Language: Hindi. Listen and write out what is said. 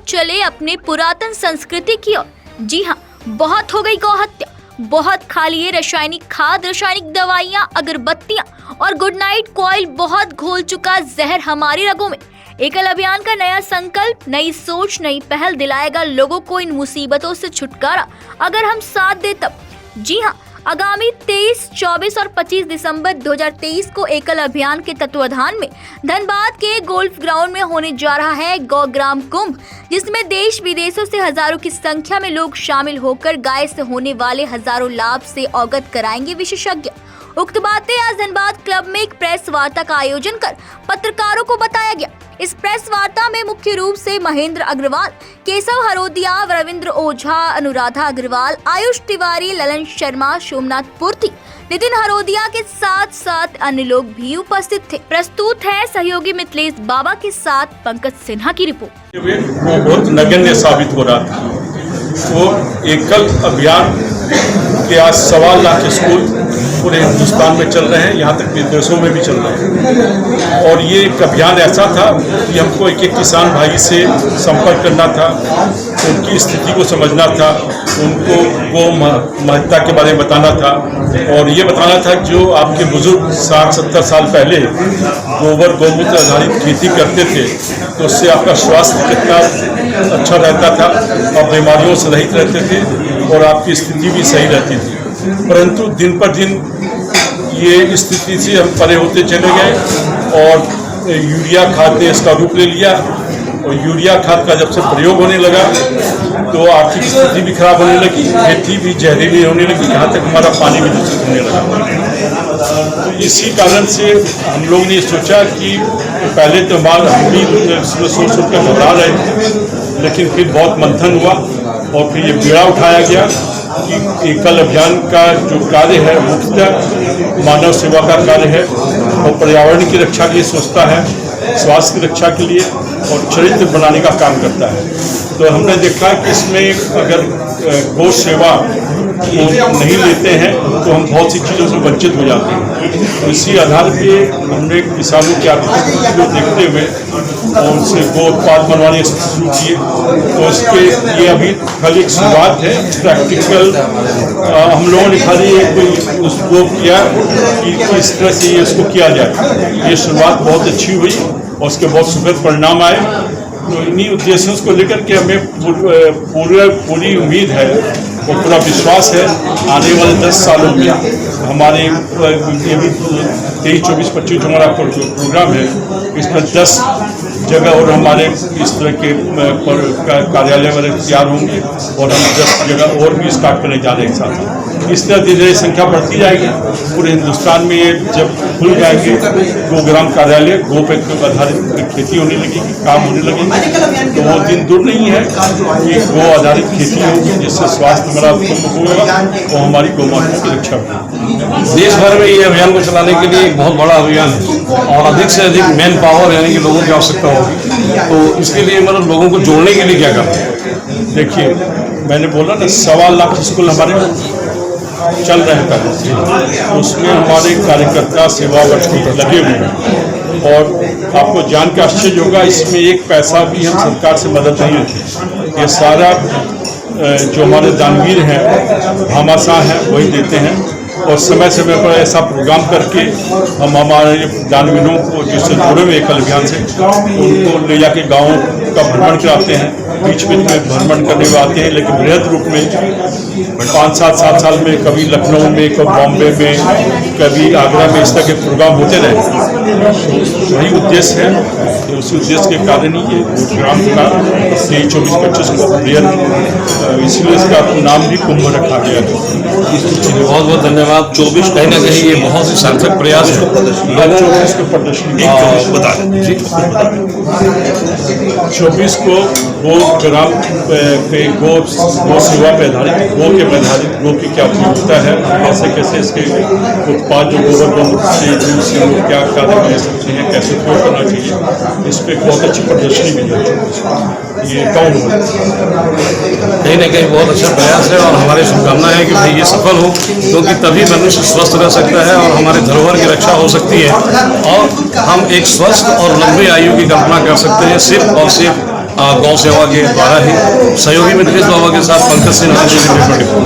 चले अपने पुरातन संस्कृति की ओर। जी हाँ, बहुत हो गई गौ हत्या, बहुत खा लिए रासायनिक खाद, रासायनिक दवाइयाँ, अगरबत्तियाँ और गुड नाइट कॉइल, बहुत घोल चुका जहर हमारी रगों में। एकल अभियान का नया संकल्प, नई सोच, नई पहल दिलाएगा लोगों को इन मुसीबतों से छुटकारा, अगर हम साथ दे तब। जी हाँ, आगामी 23, 24 और 25 दिसंबर 2023 को एकल अभियान के तत्वाधान में धनबाद के गोल्फ ग्राउंड में होने जा रहा है गौ ग्राम कुंभ, जिसमें देश विदेशों से हजारों की संख्या में लोग शामिल होकर गाय से होने वाले हजारों लाभ से अवगत कराएंगे विशेषज्ञ। उक्त बातें आज धनबाद क्लब में एक प्रेस वार्ता का आयोजन कर पत्रकारों को बताया गया। इस प्रेस वार्ता में मुख्य रूप से महेंद्र अग्रवाल, केशव हरोदिया, रविंद्र ओझा, अनुराधा अग्रवाल, आयुष तिवारी, ललन शर्मा, सोमनाथ पूर्ति, नितिन हरोदिया के साथ साथ अन्य लोग भी उपस्थित थे। प्रस्तुत है सहयोगी मिथिलेश बाबा के साथ पंकज सिन्हा की रिपोर्ट। वो बहुत नगण्य साबित हो रहा था। वो एकल अभियान के आज 1.25 लाख स्कूल पूरे हिंदुस्तान में चल रहे हैं, यहाँ तक विदेशों में भी चल रहे हैं। और ये एक अभियान ऐसा था कि हमको एक एक किसान भाई से संपर्क करना था, उनकी स्थिति को समझना था, उनको गौ महत्ता के बारे में बताना था और ये बताना था जो आपके बुजुर्ग 60-70 साल पहले गोबर गौमूत्र आधारित खेती करते थे तो उससे आपका स्वास्थ्य कितना अच्छा रहता था, आप बीमारियों से रहित रहते थे और आपकी स्थिति भी सही रहती थी। परंतु दिन पर दिन ये स्थिति से हम परे होते चले गए और यूरिया खाद ने इसका रूप ले लिया और यूरिया खाद का जब से प्रयोग होने लगा तो आर्थिक स्थिति भी खराब होने लगी, खेती भी जहरीली होने लगी, यहाँ तक हमारा पानी भी दूषित होने लगा। तो इसी कारण से हम लोग ने सोचा कि पहले तो हम भी सोच कर घबरा रहे थे, लेकिन फिर बहुत मंथन हुआ और फिर ये बीड़ा उठाया गया कि एकल अभियान का जो कार्य है मुख्यतः मानव सेवा का कार्य है और पर्यावरण की रक्षा के लिए सोचता है, स्वास्थ्य की रक्षा के लिए और चरित्र बनाने का काम करता है। तो हमने देखा कि इसमें अगर गौ सेवा नहीं लेते हैं तो हम बहुत सी चीज़ों से वंचित हो जाते हैं। तो इसी आधार पे हमने किसानों की आर्थिक स्थिति को देखते हुए और उनसे गौ उत्पाद बनवाने शुरू किए। तो इसके ये अभी खाली एक शुरुआत है, प्रैक्टिकल हम लोगों ने खाली एक उसको किया कि किस तरह से ये इसको किया जाए। ये शुरुआत बहुत अच्छी हुई और उसके बहुत सुखद परिणाम आए। तो इन्हीं उद्देश्यों को लेकर के हमें पूरी उम्मीद है और पूरा विश्वास है आने वाले 10 सालों में हमारे ये भी 23, 24, 25 जो हमारा प्रोग्राम है इसमें 10 जगह और हमारे इस तरह के कार्यालय वाले तैयार होंगे और हम 10 जगह और भी स्टार्ट करने जा रहे हैं साथ। इस तरह धीरे धीरे संख्या बढ़ती जाएगी। पूरे हिंदुस्तान में ये जब खुल जाएंगे गोग्राम कार्यालय, गो पे आधारित खेती होने लगेगी, काम होने लगेगी, तो वो दिन दूर नहीं है कि गो आधारित खेती होगी जिससे स्वास्थ्य हमारा उत्पन्न होगा और हमारी गौ माता की रक्षा होगी। देश भर में ये अभियान को चलाने के लिए एक बहुत बड़ा अभियान है और अधिक से अधिक मैन पावर यानी कि लोगों की आवश्यकता होगी। तो इसके लिए मतलब लोगों को जोड़ने के लिए क्या करना है? देखिए, मैंने बोला ना 1.25 लाख स्कूल हमारे चल रहे हैं पहले, उसमें हमारे कार्यकर्ता सेवावर्ती लगे हुए हैं और आपको जान के आश्चर्य होगा इसमें एक पैसा भी हम सरकार से मदद नहीं लेते। ये सारा जो हमारे दानवीर हैं, भामाशाह हैं, वही देते हैं और समय समय पर ऐसा प्रोग्राम करके हम हमारे दानवीरों को जिससे जुड़े हुए एकल अभियान से उनको ले जाके गाँव का भ्रमण कराते हैं। बीच बीच में भ्रमण करने में आते हैं, लेकिन बृहद रूप में 5-7 साल में कभी लखनऊ में, कभी बॉम्बे में, कभी आगरा में इस तरह के प्रोग्राम होते रहे। वही उद्देश्य है, तो उसी उद्देश्य के कारण ही ये प्रोग्राम का 23, 24, 25 को बृहद, इसलिए इसका नाम भी कुंभ रखा गया है। बहुत बहुत धन्यवाद। 24 कहीं ना कहीं ये बहुत ही सार्थक प्रयास है। 24 को प्रदर्शनी बता दें। 24 को गो ग्राम पे गो सेवा पे आधारित, गो के आधारित गो की क्या उपयोगिता है, कैसे कैसे इसके उत्पाद जो गोबर गौमूत्र से दूध से लोग क्या कार्य कर सकते हैं, कैसे उपयोग करना चाहिए, इस पर बहुत अच्छी प्रदर्शनी भी है। ये कौन हो कहीं ना कहीं बहुत अच्छा प्रयास है और हमारी शुभकामना है कि भाई ये सफल हो, क्योंकि तभी मनुष्य स्वस्थ रह सकता है और हमारे धरोहर की रक्षा हो सकती है और हम एक स्वस्थ और लंबी आयु की कल्पना कर सकते हैं सिर्फ और सिर्फ गौ सेवा के द्वारा ही सहयोगी मित्रेश बाबा के साथ पंकज सिन्हा जी